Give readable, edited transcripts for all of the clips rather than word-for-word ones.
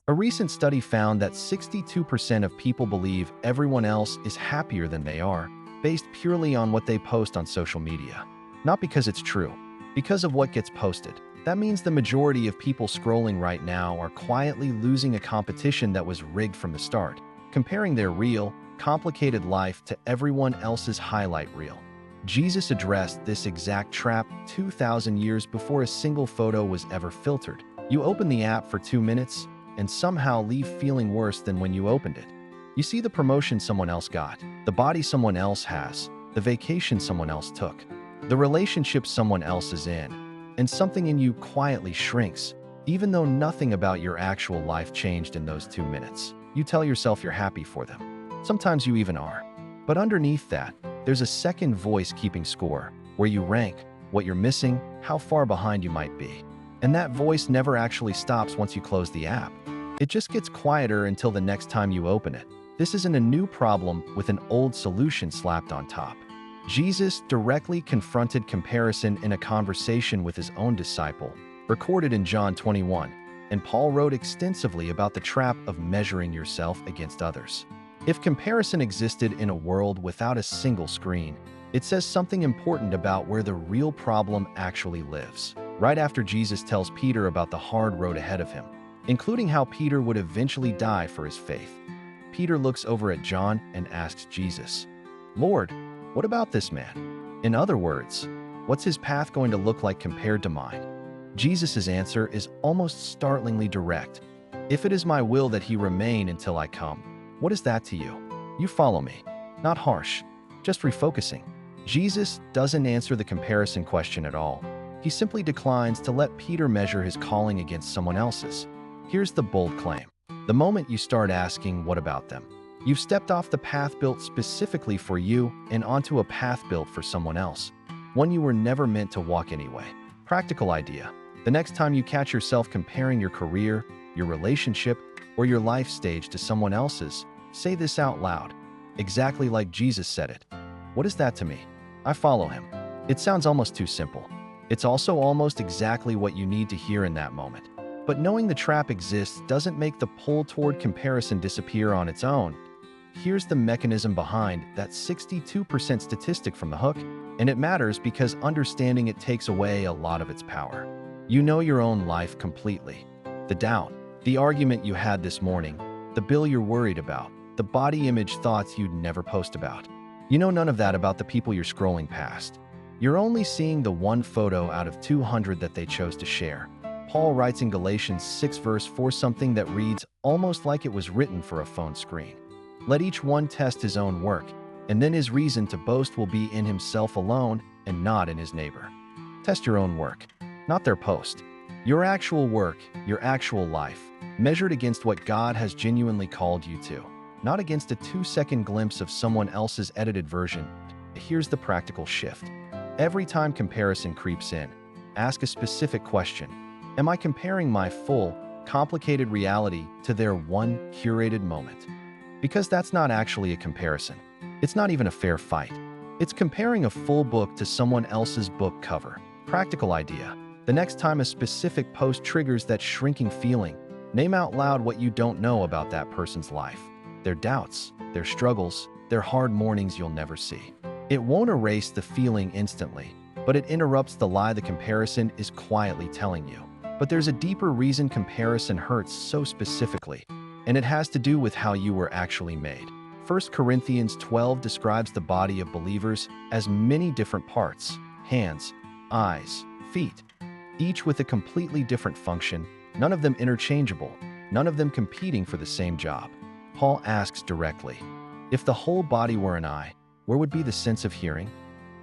A recent study found that 62% of people believe everyone else is happier than they are, based purely on what they post on social media. Not because it's true, because of what gets posted. That means the majority of people scrolling right now are quietly losing a competition that was rigged from the start, comparing their real, complicated life to everyone else's highlight reel. Jesus addressed this exact trap 2,000 years before a single photo was ever filtered. You open the app for 2 minutes and somehow leave feeling worse than when you opened it. You see the promotion someone else got, the body someone else has, the vacation someone else took, the relationship someone else is in, and something in you quietly shrinks, even though nothing about your actual life changed in those 2 minutes. You tell yourself you're happy for them. Sometimes you even are. But underneath that, there's a second voice keeping score, where you rank, what you're missing, how far behind you might be. And that voice never actually stops once you close the app. It just gets quieter until the next time you open it. This isn't a new problem with an old solution slapped on top. Jesus directly confronted comparison in a conversation with his own disciple, recorded in John 21, and Paul wrote extensively about the trap of measuring yourself against others. If comparison existed in a world without a single screen, it says something important about where the real problem actually lives. Right after Jesus tells Peter about the hard road ahead of him, including how Peter would eventually die for his faith, Peter looks over at John and asks Jesus, "Lord, what about this man? In other words, what's his path going to look like compared to mine?" Jesus' answer is almost startlingly direct. "If it is my will that he remain until I come, what is that to you? You follow me." Not harsh, just refocusing. Jesus doesn't answer the comparison question at all. He simply declines to let Peter measure his calling against someone else's. Here's the bold claim. The moment you start asking, what about them? You've stepped off the path built specifically for you and onto a path built for someone else, one you were never meant to walk anyway. Practical idea. The next time you catch yourself comparing your career, your relationship, or your life stage to someone else's, say this out loud, exactly like Jesus said it. What is that to me? I follow him. It sounds almost too simple. It's also almost exactly what you need to hear in that moment. But knowing the trap exists doesn't make the pull toward comparison disappear on its own. Here's the mechanism behind that 62% statistic from the hook, and it matters because understanding it takes away a lot of its power. You know your own life completely. The doubt, the argument you had this morning, the bill you're worried about, the body image thoughts you'd never post about. You know none of that about the people you're scrolling past. You're only seeing the one photo out of 200 that they chose to share. Paul writes in Galatians 6 verse 4 something that reads almost like it was written for a phone screen. Let each one test his own work, and then his reason to boast will be in himself alone and not in his neighbor. Test your own work, not their post. Your actual work, your actual life, measured against what God has genuinely called you to, not against a 2-second glimpse of someone else's edited version. Here's the practical shift. Every time comparison creeps in, ask a specific question. Am I comparing my full, complicated reality to their one curated moment? Because that's not actually a comparison. It's not even a fair fight. It's comparing a full book to someone else's book cover. Practical idea. The next time a specific post triggers that shrinking feeling, name out loud what you don't know about that person's life. Their doubts, their struggles, their hard mornings you'll never see. It won't erase the feeling instantly, but it interrupts the lie the comparison is quietly telling you. But there's a deeper reason comparison hurts so specifically, and it has to do with how you were actually made. 1 Corinthians 12 describes the body of believers as many different parts: hands, eyes, feet, each with a completely different function, none of them interchangeable, none of them competing for the same job. Paul asks directly, if the whole body were an eye, where would be the sense of hearing?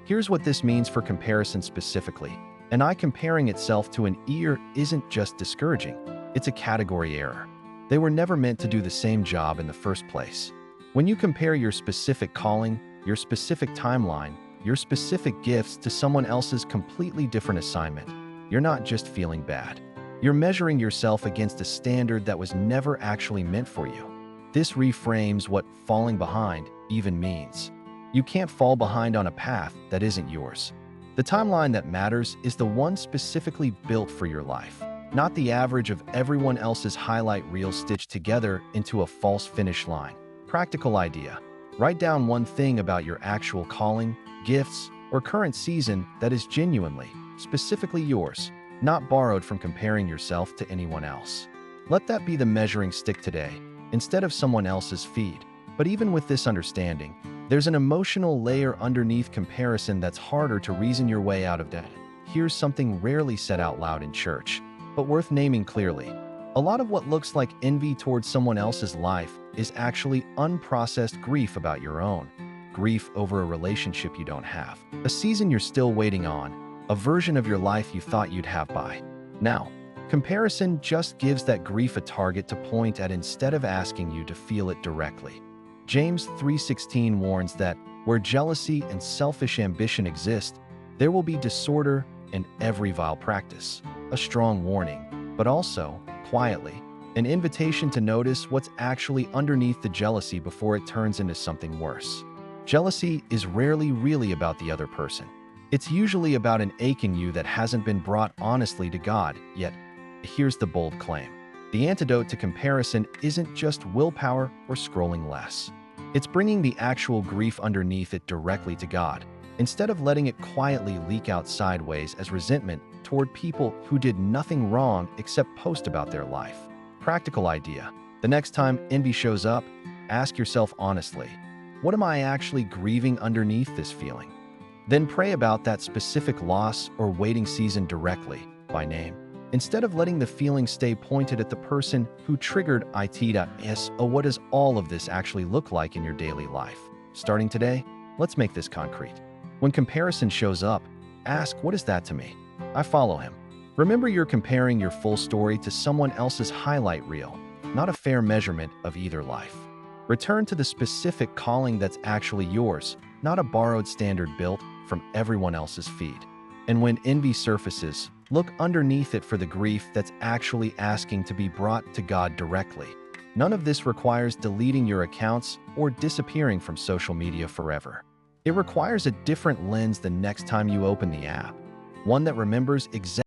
Here's what this means for comparison specifically. An eye comparing itself to an ear isn't just discouraging, it's a category error. They were never meant to do the same job in the first place. When you compare your specific calling, your specific timeline, your specific gifts to someone else's completely different assignment, you're not just feeling bad. You're measuring yourself against a standard that was never actually meant for you. This reframes what falling behind even means. You can't fall behind on a path that isn't yours. The timeline that matters is the one specifically built for your life, not the average of everyone else's highlight reel stitched together into a false finish line. Practical idea. Write down one thing about your actual calling, gifts, or current season that is genuinely, specifically yours, not borrowed from comparing yourself to anyone else. Let that be the measuring stick today, instead of someone else's feed. But even with this understanding, there's an emotional layer underneath comparison that's harder to reason your way out of debt. Here's something rarely said out loud in church, but worth naming clearly. A lot of what looks like envy towards someone else's life is actually unprocessed grief about your own. Grief over a relationship you don't have, a season you're still waiting on, a version of your life you thought you'd have by now. Comparison just gives that grief a target to point at instead of asking you to feel it directly. James 3:16 warns that where jealousy and selfish ambition exist, there will be disorder and every vile practice. A strong warning, but also, quietly, an invitation to notice what's actually underneath the jealousy before it turns into something worse. Jealousy is rarely really about the other person. It's usually about an ache in you that hasn't been brought honestly to God yet. Here's the bold claim. The antidote to comparison isn't just willpower or scrolling less. It's bringing the actual grief underneath it directly to God, instead of letting it quietly leak out sideways as resentment toward people who did nothing wrong except post about their life. Practical idea. The next time envy shows up, ask yourself honestly, what am I actually grieving underneath this feeling? Then pray about that specific loss or waiting season directly, by name, instead of letting the feeling stay pointed at the person who triggered it. What does all of this actually look like in your daily life? Starting today, let's make this concrete. When comparison shows up, ask, what is that to me? I follow him. Remember, you're comparing your full story to someone else's highlight reel, not a fair measurement of either life. Return to the specific calling that's actually yours, not a borrowed standard built from everyone else's feed. And when envy surfaces, look underneath it for the grief that's actually asking to be brought to God directly. None of this requires deleting your accounts or disappearing from social media forever. It requires a different lens the next time you open the app, one that remembers exactly